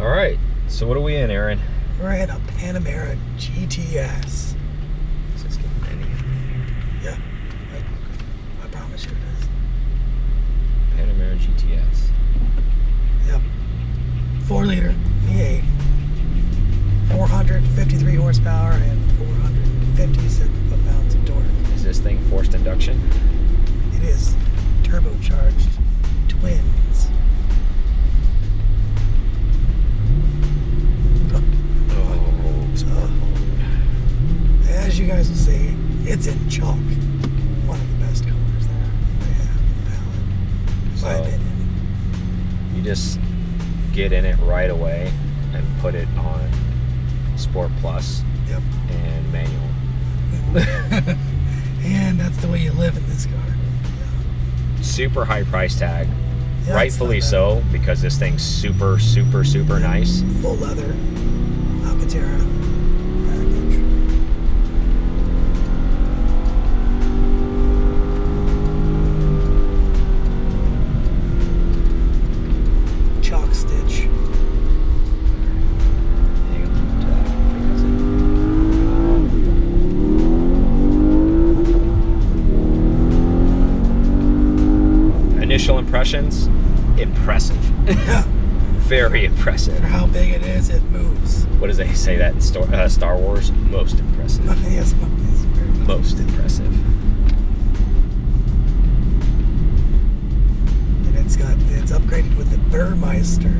All right, so what are we in, Aaron? We're in a Panamera GTS. Is this getting many? Yeah, I promise you it is. Panamera GTS. Yep. 4-liter V8, 453 horsepower, and 457 foot-pounds of torque. Is this thing forced induction? It is turbocharged twins. As you guys will see, it's in chalk. One of the best colors there they have in the palette, in my opinion. You just get in it right away and put it on Sport Plus. Yep. And manual. And that's the way you live in this car. Yeah. Super high price tag. Yeah, Rightfully so, because this thing's super nice. Full leather Alcantara package. Chalk stitch. Hang on to that. Initial impressions, impressive. Yeah. Very impressive. For how big it is, it moves. What does they say that in Star Wars? Most impressive. Yes, it's very much. Most impressive. And it's upgraded with the Burmeister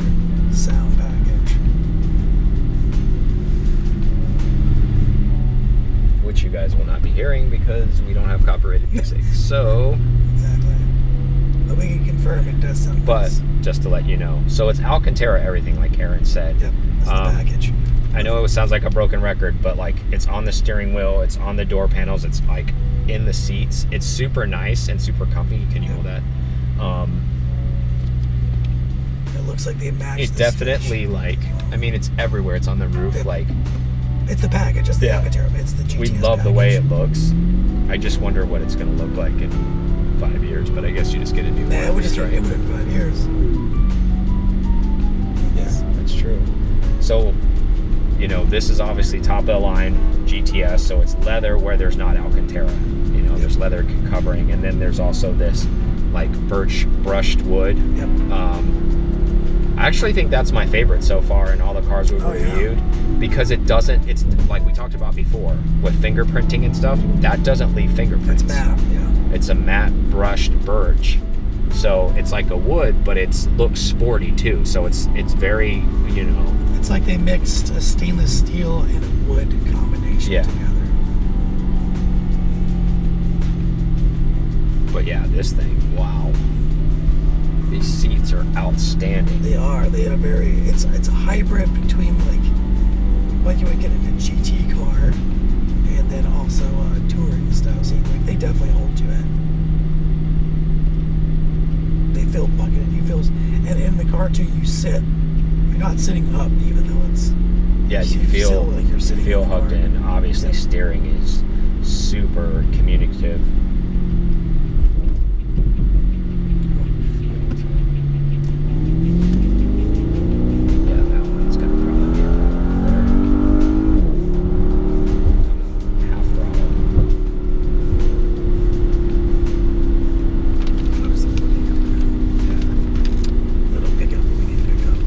sound package. Which you guys will not be hearing because we don't have copyrighted music. So, Exactly. But we can confirm it does sound but nice. just to let you know. So it's Alcantara everything, like Aaron said. Yep, that's the package. I know it sounds like a broken record, but like it's on the steering wheel, it's on the door panels, it's like in the seats. It's super nice and super comfy. Can you hold that? It looks like they match. It definitely like, I mean, it's everywhere. It's on the roof. Yep. Like, It's the package. It's the Yeah. Alcantara, but it's the GTS we love package. the way it looks. I just wonder what it's going to look like in 5 years, but I guess you just get a new Nah, one. we just right? it within 5 years. Yeah, that's true. So, you know, this is obviously top of the line GTS, so it's leather where there's not Alcantara. You know, there's leather covering, and then there's also this like birch brushed wood. Yep. I actually think that's my favorite so far in all the cars we've reviewed, because it's like we talked about before with fingerprinting and stuff, that doesn't leave fingerprints. It's matte, yeah. It's a matte brushed birch. So it's like a wood, but it looks sporty too. So it's very, you know. It's like they mixed a stainless steel and a wood combination together. But yeah, this thing, wow. These seats are outstanding. They are very, it's a hybrid between like what you would get in a GT car and then also a touring style seat. Like they definitely hold you in. They feel bucketed. You feel, and in the car too, you sit. You're not sitting up, even though it's. Yeah, you feel feel like you're sitting. You feel in the hugged car. in. Obviously, steering is super communicative. Yeah, that one's gonna probably be around there. Half throttle. Little pickup we need to pick up.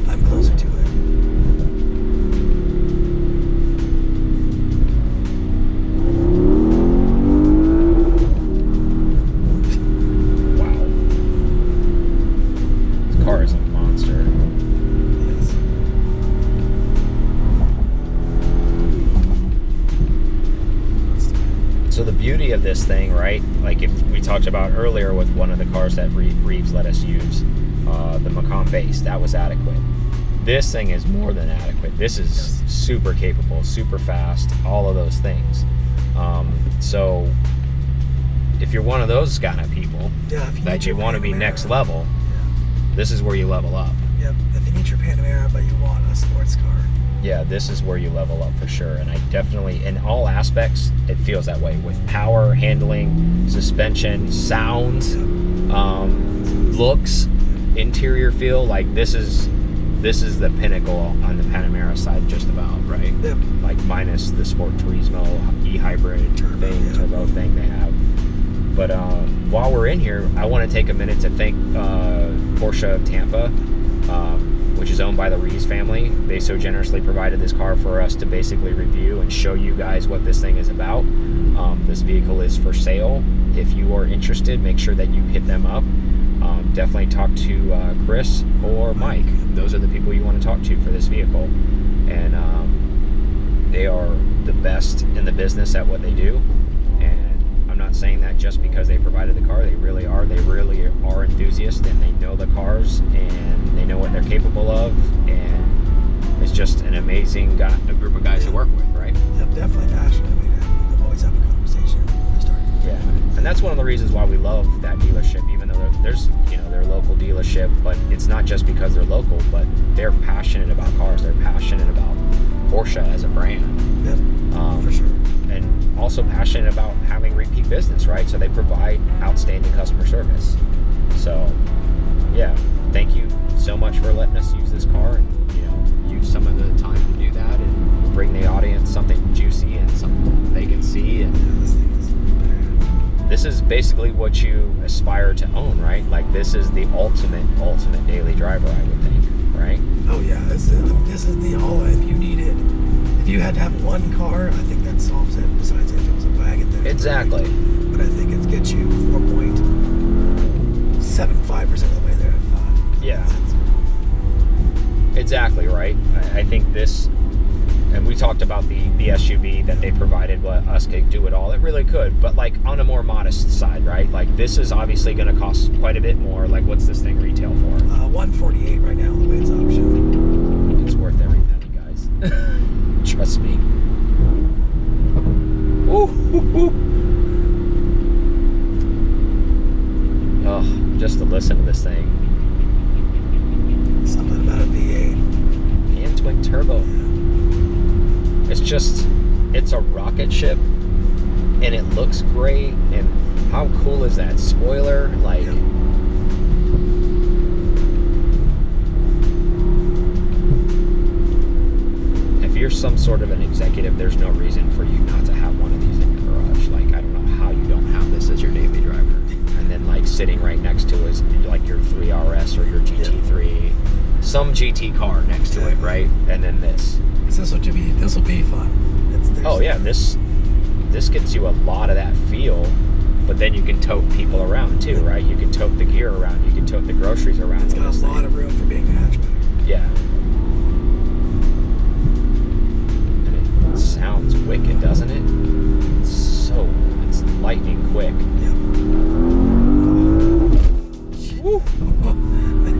I'm closer to it. Wow. This car is a monster. Yes. So the beauty of this thing, right? Like if we talked about earlier with one of the cars that Reeves let us use, the Macan base, that was adequate. This thing is more than adequate. This is super capable, super fast, all of those things. So if you're one of those kind of people that you want to be next level, this is where you level up. Yep. If you need your Panamera, but you want a sports car. Yeah, this is where you level up for sure. And I definitely, in all aspects, it feels that way with power, handling, suspension, sounds, looks, interior feel. Like this is this is the pinnacle on the Panamera side, just about, right? Yep. Like minus the Sport Turismo e-hybrid turbo thing they have. But while we're in here, I want to take a minute to thank Porsche of Tampa, which is owned by the Rees family. They so generously provided this car for us to basically review and show you guys what this thing is about. This vehicle is for sale. If you are interested, make sure that you hit them up. Definitely talk to Chris or Mike. Those are the people you want to talk to for this vehicle. And they are the best in the business at what they do. And I'm not saying that just because they provided the car. They really are. They really are enthusiasts, and they know the cars, and they know what they're capable of. And it's just an amazing a group of guys to work with, right? Yep, definitely passionate. I mean, we can always have a conversation before we start. Yeah, and that's one of the reasons why we love that dealership, even though there's, they're a local dealership, but it's not just because they're local, but they're passionate about cars. They're passionate about Porsche as a brand. Yep, for sure. And also passionate about having repeat business, right? So they provide outstanding customer service. So, yeah, thank you so much for letting us use this car and, use some of the time to do that and bring the audience something juicy and something they can see. And This thing is bad. this is basically what you aspire to own, right? Like, this is the ultimate daily driver, I would think, right? Oh yeah, this is the all. If you had to have one car, I think that solves it. Besides, if it was a wagon, then Exactly. But I think it gets you 4.75% of the way there at 5. Yeah. Exactly, right? I think this, and we talked about the SUV that they provided, but us could do it all. It really could, but like on a more modest side, right? Like, this is obviously going to cost quite a bit more. Like, what's this thing retail for? $148 right now, the way it's optioned. It's worth every penny, guys. Trust me. Ooh, ooh, ooh. Oh, just to listen to this thing. Something about a V8. And twin turbo. It's a rocket ship, and it looks great. And how cool is that spoiler? Like, Yep. if you're some sort of an executive, there's no reason for you not to have one of these in your garage. Like, I don't know how you don't have this as your daily driver. And then, like, sitting right next to is like your 3RS or your GT3, some GT car next to it, right? And then this. This will be fun. Oh yeah, this gets you a lot of that feel, but then you can tote people around too, right? You can tote the gear around, you can tote the groceries around. It's got a lot of room for being a hatchback. Yeah. And it sounds wicked, doesn't it? It's lightning quick. Yep. Woo! Yeah, that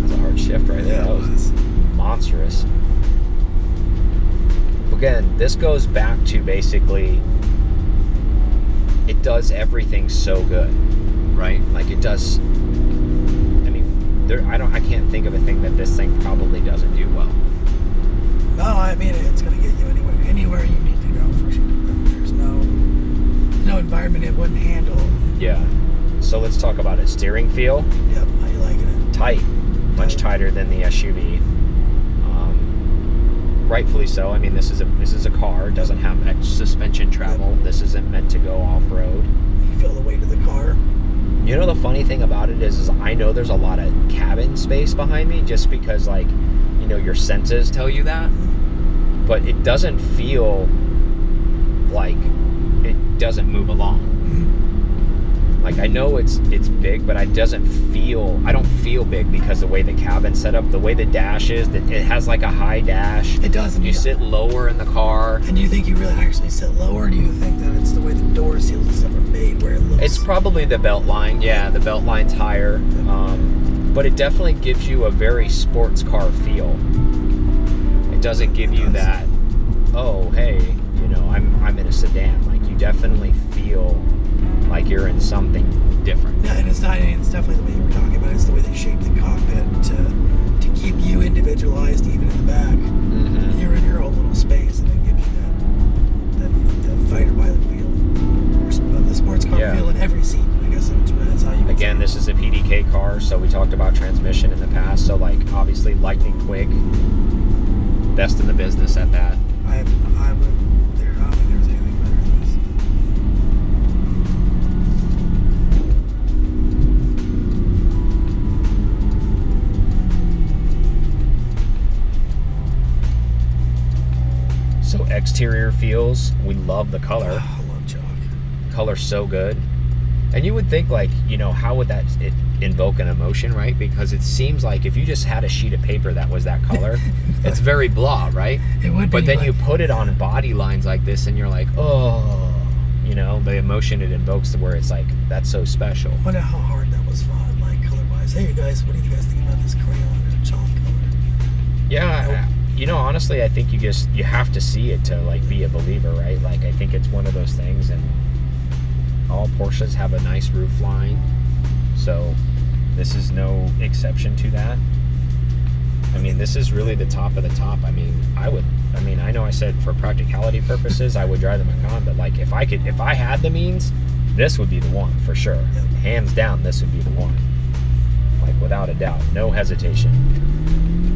That's a hard shift right there. Yeah, That it was. Monstrous. Again, this goes back to basically, it does everything so good, right? Like, it does. I mean, I can't think of a thing that this thing probably doesn't do well. No, I mean, it's going to get you anywhere you need to go for sure. There's no environment it wouldn't handle. Yeah. So let's talk about it. Steering feel. Yep, how you liking it? Tight. Much tighter than the SUV. Rightfully so. I mean, this is a car. It doesn't have much suspension travel. This isn't meant to go off-road. You feel the weight of the car. You know, the funny thing about it is I know there's a lot of cabin space behind me, just because, like, your senses tell you that. But it doesn't feel like it doesn't move along. Like, I know it's big, but I don't feel big because the way the cabin's set up, the way the dash is, that it has like a high dash. It does. You sit lower in the car. And do you think you really actually sit lower, or do you think that it's the way the door seals and stuff are made where it looks? It's probably the belt line. Yeah, the belt line's higher. But it definitely gives you a very sports car feel. It doesn't give you that, oh, hey, I'm in a sedan. Like, you definitely feel like you're in something different. Yeah, and it's definitely the way you were talking about it. It's the way they shape the cockpit to keep you individualized even in the back. Mm-hmm. You're in your own little space, and it gives you that fighter pilot feel. Or the sports car feel in every seat. I guess that's how you would Again, say. this is is a PDK car, so we talked about transmission in the past. So like obviously lightning quick, best in the business at that. I don't think there's anything better than this. So exterior feels, we love the color. Oh, I love chalk. Color's so good. And you would think like, you know, how would that invoke an emotion, right? Because it seems like if you just had a sheet of paper that was that color, it's very blah, right? It would be. But then you put it on body lines like this and you're like, oh, you know, the emotion it invokes to where it's like, that's so special. I wonder how hard that was fought, like color-wise. Hey, you guys, what do you guys think about this crayon or chalk color? Yeah, you know, honestly, I think you have to see it to like be a believer, right? Like I think it's one of those things, and all Porsches have a nice roof line, so this is no exception to that. I mean, this is really the top of the top. I mean, I know I said for practicality purposes I would drive the Macan, but like if I had the means, this would be the one for sure. Yep. Hands down, this would be the one. Like without a doubt, no hesitation.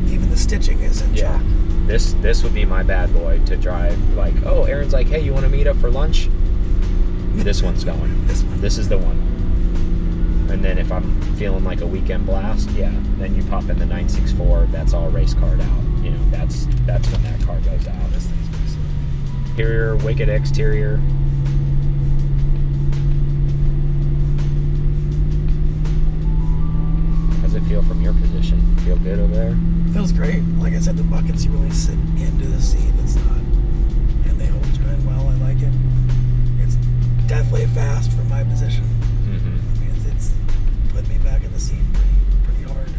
Even the stitching is in chalk. This would be my bad boy to drive. Like, oh, Aaron's like, hey, you want to meet up for lunch? This one's going. This is the one. And then if I'm feeling like a weekend blast, yeah, then you pop in the 964. That's all race card out. You know, that's when that car goes out. Oh, this thing's pretty slick. Interior, wicked exterior. How's it feel from your position? Feel good over there? Feels great. Like I said, the buckets you really sit into the seat. It's not, and they hold you in well. I like it. It's definitely fast for my position. Mm-hmm. I mean, it's put me back in the seat pretty hard.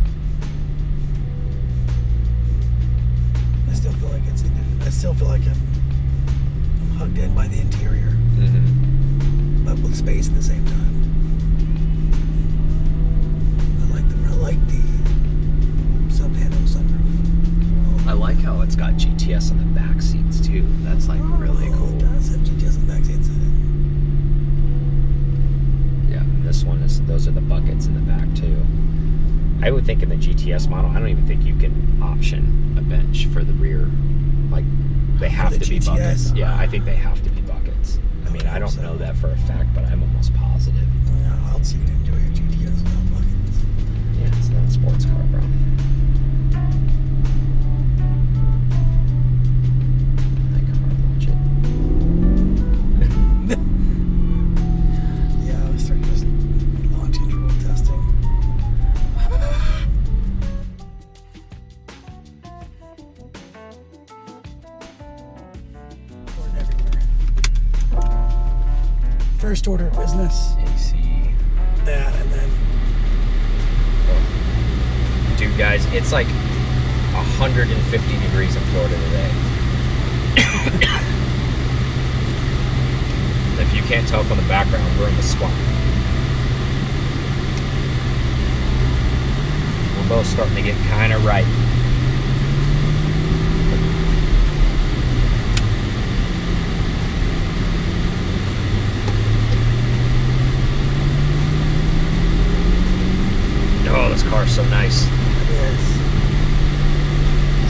I still feel like I'm hugged in by the interior, Mm-hmm. but with space at the same time. I like the sub-panel sunroof. I like how it's got GTS on the back seats too. That's like really cool. It does have GTS on the back seats. Yeah, this one those are the buckets in the back too. I would think in the GTS model, I don't even think you can option a bench for the rear. Like they have to be buckets. Yeah, I think they have to be buckets. I mean, I don't know that for a fact, but I'm almost positive. Yeah, I'll see you enjoy your GTS without buckets. Yeah, it's not a sports car, bro. I can hard launch it. Yeah, I was starting just launching road testing. Pouring everywhere. First order of business, AC. that, and then Dude, guys, it's like 150 degrees in Florida today. If you can't tell from the background, we're in the swamp. We're both starting to get kind of ripe. Oh, this car's so nice. it is.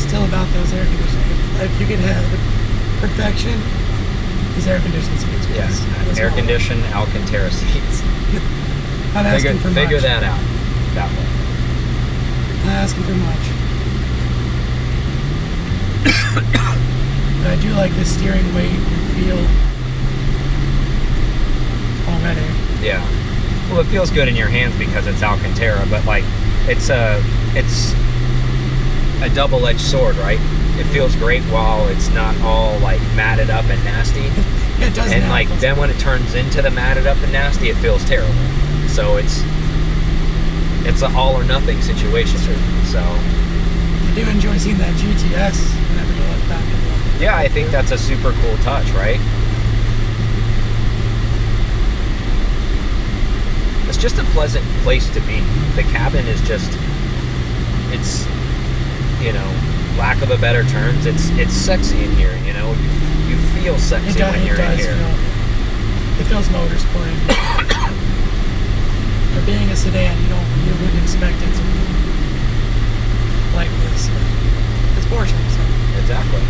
Still about those air conditioning. If you could have the perfection, these air conditioning seats. Yes, This air model. conditioned Alcantara seats. Not asking for Figure much. that out. That way. Not asking for much. But I do like the steering weight and feel already. Yeah. Well, it feels good in your hands because it's Alcantara, but like it's a double-edged sword, right? It feels great while it's not all like matted up and nasty. It does. And like then when it turns into the matted up and nasty, it feels terrible. So it's an all or nothing situation. That's true. So I do enjoy seeing that GTS whenever you look back at it. yeah, I think that's a super cool touch, right? It's just a pleasant place to be. The cabin is just, it's, you know, lack of a better terms, it's sexy in here, you know? You feel sexy when you're in here. It feels motorsporty. for being a sedan, you wouldn't expect it to be like this. But it's Porsche, so. Exactly.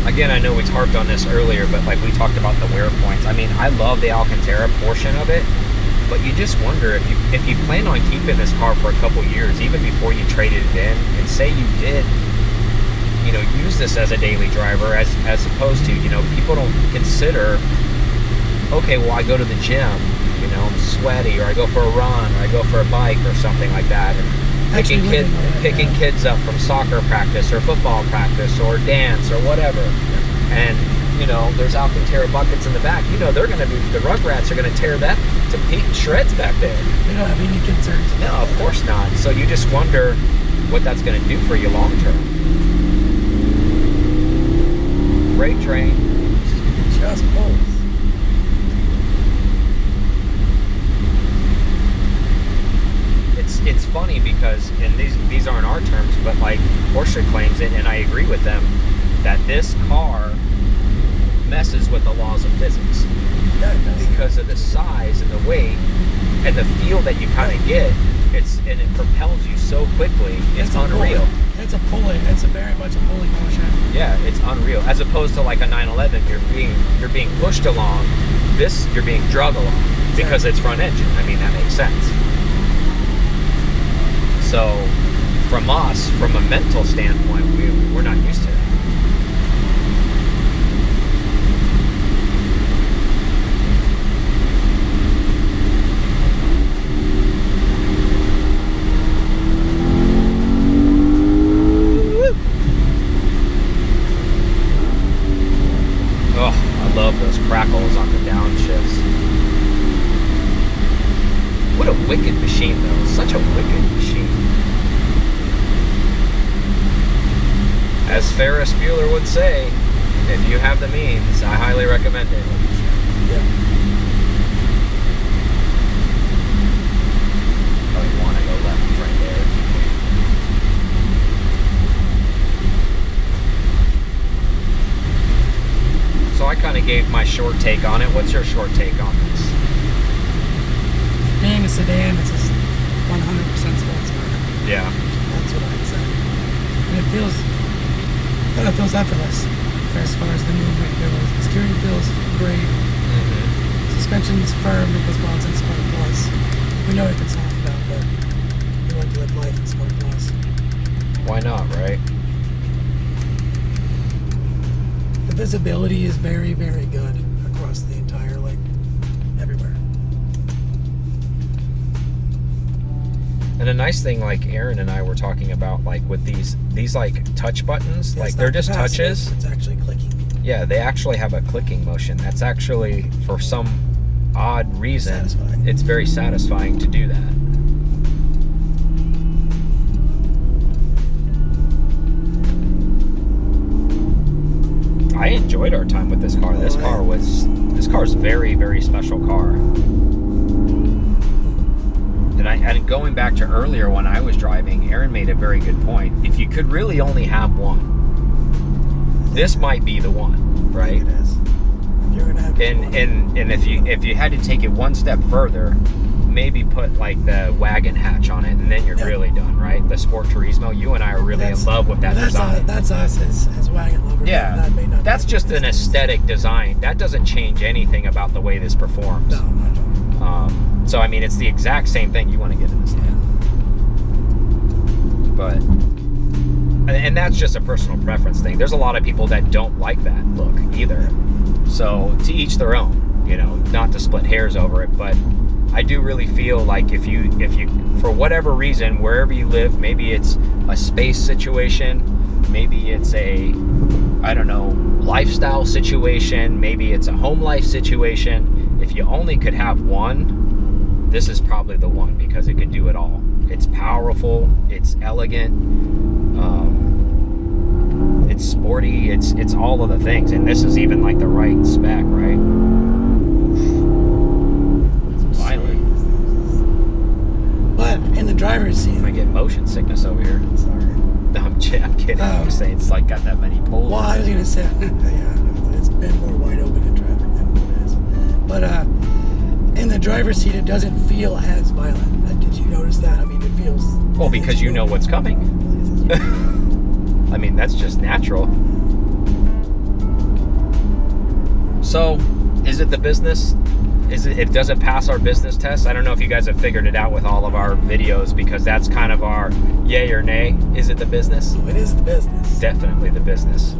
Again, I know we harped on this earlier, but like we talked about the wear points. I mean, I love the Alcantara portion of it, but you just wonder if you plan on keeping this car for a couple years, even before you traded it in, and say you did, use this as a daily driver, as opposed to, people don't consider, okay, well, I go to the gym, I'm sweaty, or I go for a run, or I go for a bike or something like that, and picking kids up from soccer practice or football practice or dance or whatever, and there's Alcantara buckets in the back. They're going to be, the Rugrats are going to tear that to shreds back there. They don't have any concerns about No, of course not. So you just wonder what that's going to do for you long term. Freight train. It just pulls. It's funny because, and these aren't our terms, but like Porsche claims it, and I agree with them, that this car messes with the laws of physics. Yeah, it does. Because of the size and the weight and the feel that you kind of get, and it propels you so quickly. It's unreal. It's a pulling. It's very much a pulling motion. Yeah, it's unreal. As opposed to like a 911, you're being pushed along. This, you're being drug along because it's front engine. I mean, that makes sense. So, from us, from a mental standpoint, we're not used to that. Oh, I love those crackles on the downshifts. What a wicked machine, though. Such a wicked machine. As Ferris Bueller would say, if you have the means, I highly recommend it. Yeah. Probably want to go left right there. So I kind of gave my short take on it. What's your short take on this? Being a sedan, it's a 100% sports car. Yeah. That's what I'd say. And it feels effortless as far as the movement goes. The steering feels great. Mm-hmm. Suspension's firm because, well, it's in Sport Plus. We know it can soft it out, but we like to live life in Sport Plus. Why not, right? The visibility is very, very good across the entire, everywhere. And a nice thing, like Aaron and I were talking about, like with these like touch buttons, like they're just touches. It's actually clicking. Yeah, they actually have a clicking motion. That's actually, for some odd reason, Satisfying. It's very satisfying to do that. I enjoyed our time with this car. This car's very, very special car. And going back to earlier when I was driving, Aaron made a very good point. If you could really only have one, this might be the one, right? It is. You're gonna have And if you had to take it one step further, maybe put like the wagon hatch on it, and then you're really done, right? The Sport Turismo. You and I are really in love with that design. That's us as wagon lovers. Yeah, that may not that's just an aesthetic design. That doesn't change anything about the way this performs. No, not at all. So I mean, it's the exact same thing you want to get in this thing. But, and that's just a personal preference thing. There's a lot of people that don't like that look either. So to each their own. Not to split hairs over it, but I do really feel like if you for whatever reason, wherever you live, maybe it's a space situation, maybe it's a, I don't know, lifestyle situation, maybe it's a home life situation. If you only could have one, this is probably the one, because it can do it all. It's powerful, it's elegant, it's sporty, it's all of the things, and this is even like the right spec, right? It's violent. But in the driver's seat, I get motion sickness over here. Sorry. No, I'm kidding. I'm just saying it's like got that many poles. Well, I was gonna say, yeah, it's been more wide open in traffic than it is. But in the driver's seat, it doesn't feel as violent. Did you notice that? I mean, it feels... Well, because you know what's coming. I mean, that's just natural. So, is it the business? Does it pass our business test? I don't know if you guys have figured it out with all of our videos, because that's kind of our yay or nay. Is it the business? Oh, it is the business. Definitely the business.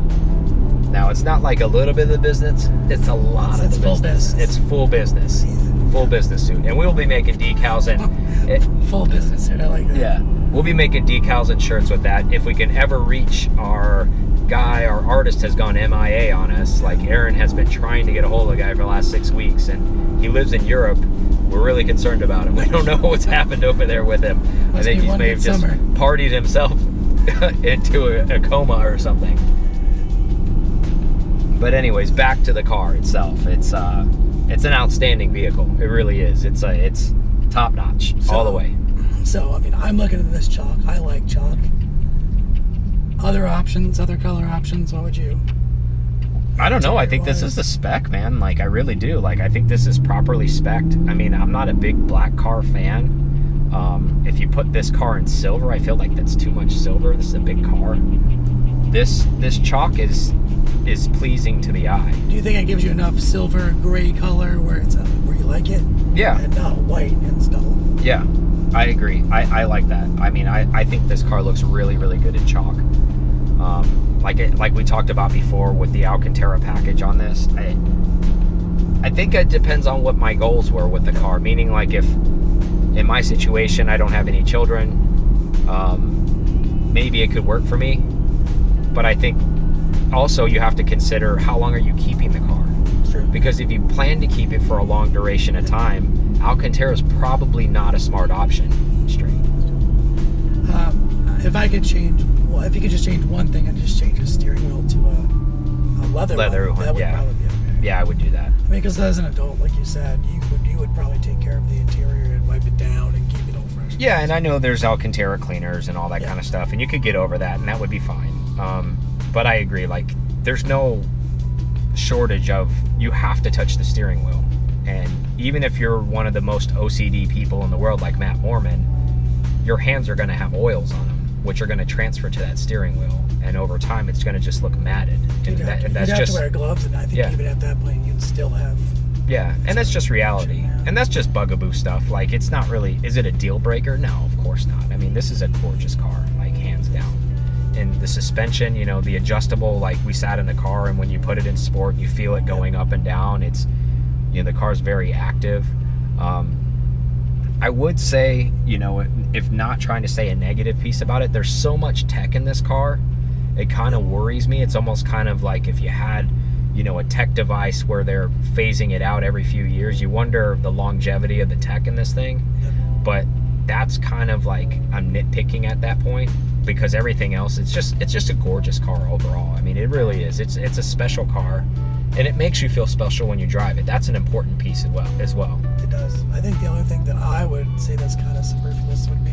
Now, it's not like a little bit of the business. It's a lot of the business. It's full business. Full business suit. And we'll be making decals and... full business suit, I like that. Yeah. We'll be making decals and shirts with that. If we can ever reach our artist has gone MIA on us. Like, Aaron has been trying to get a hold of the guy for the last 6 weeks, and he lives in Europe. We're really concerned about him. We don't know what's happened over there with him. I think he may have just partied himself into a coma or something. But anyways, back to the car itself. It's an outstanding vehicle. It really is. It's top notch all the way. So, I mean, I'm looking at this chalk. I like chalk. Other options, other color options, what would you? I don't know. I think this is the spec, man. Like, I really do. Like, I think this is properly spec'd. I mean, I'm not a big black car fan. If you put this car in silver, I feel like that's too much silver. This is a big car. This chalk is pleasing to the eye. Do you think it gives you enough silver gray color where it's where you like it? Yeah. And not white and dull. Yeah, I agree. I like that. I mean, I think this car looks really, really good in chalk. Like we talked about before with the Alcantara package on this, I think it depends on what my goals were with the car. Meaning, like, if in my situation I don't have any children, maybe it could work for me. But I think also you have to consider, how long are you keeping the car? True. Because if you plan to keep it for a long duration of time, Alcantara is probably not a smart option. Straight. If I could change, well, if you could just change one thing and just change the steering wheel to a leather one, that would probably be okay. Yeah, I would do that. I mean, because as an adult, like you said, you would probably take care of the interior and wipe it down and keep it all fresh. Yeah, and I know there's Alcantara cleaners and all that kind of stuff, and you could get over that, and that would be fine. But I agree, like, there's no shortage of, you have to touch the steering wheel. And even if you're one of the most OCD people in the world, like Matt Moorman, your hands are going to have oils on them, which are going to transfer to that steering wheel. And over time, it's going to just look matted. And you'd have to wear gloves, and I think even at that point, you'd still have... Yeah, and that's just reality. And that's just bugaboo stuff. Like, it's not really... Is it a deal breaker? No, of course not. I mean, this is a gorgeous car, like, hands down. And the suspension, you know, the adjustable, like, we sat in the car, and when you put it in sport, you feel it going up and down. It's, you know, the car's very active. I would say, you know, if not trying to say a negative piece about it, there's so much tech in this car, it kind of worries me. It's almost kind of like if you had, you know, a tech device where they're phasing it out every few years, you wonder the longevity of the tech in this thing. But that's kind of like, I'm nitpicking at that point, because everything else, it's just a gorgeous car overall. I mean, it really is. It's a special car, and it makes you feel special when you drive it. That's an important piece as well. It does. I think the only thing that I would say that's kind of superfluous would be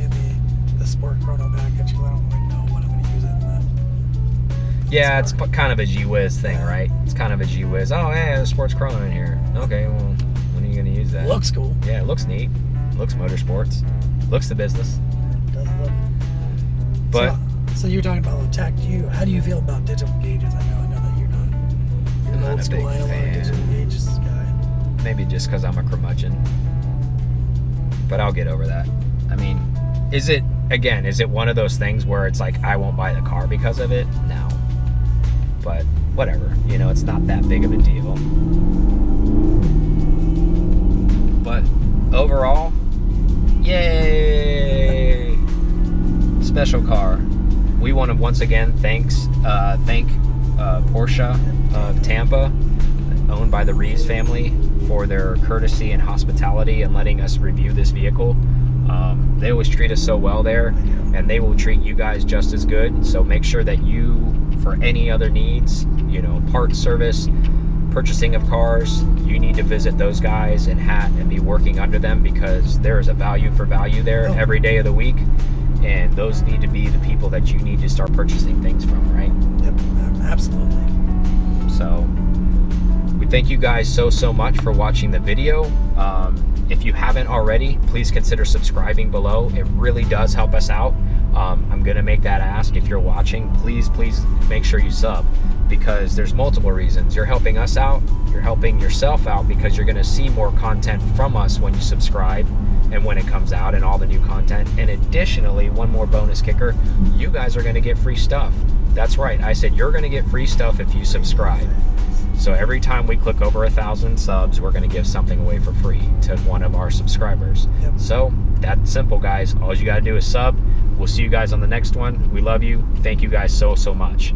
the Sport Chrono package, because I don't really know what I'm going to use it in that. Yeah, it's kind of a G-Wiz thing, right? It's kind of a G-Wiz. Oh, yeah, there's Sports Chrono in here. Okay, well, when are you going to use that? Looks cool. Yeah, it looks neat. Looks motorsports. Looks the business. It does look. But so you're talking about the tech. How do you feel about digital gauges? I know that you're an old school analog digital gauges guy. Maybe just because I'm a curmudgeon. But I'll get over that. I mean, is it one of those things where it's like, I won't buy the car because of it? No. But whatever. You know, it's not that big of a deal. But overall, yay! Special car. We want to once again thank Porsche of Tampa, owned by the Reeves family, for their courtesy and hospitality and letting us review this vehicle. They always treat us so well there, and they will treat you guys just as good. So make sure that you, for any other needs, you know, parts service, purchasing of cars, you need to visit those guys and be working under them, because there is a value for value there every day of the week. And those need to be the people that you need to start purchasing things from, right? Yep, absolutely. So we thank you guys so much for watching the video. If you haven't already, please consider subscribing below. It really does help us out. I'm gonna make that ask. If you're watching, please make sure you sub, because there's multiple reasons. You're helping us out, you're helping yourself out, because you're gonna see more content from us when you subscribe and when it comes out and all the new content. And additionally, one more bonus kicker, you guys are gonna get free stuff. That's right, I said you're gonna get free stuff if you subscribe. So every time we click over 1,000 subs, we're gonna give something away for free to one of our subscribers. Yep. So that's simple, guys. All you gotta do is sub. We'll see you guys on the next one. We love you. Thank you guys so much.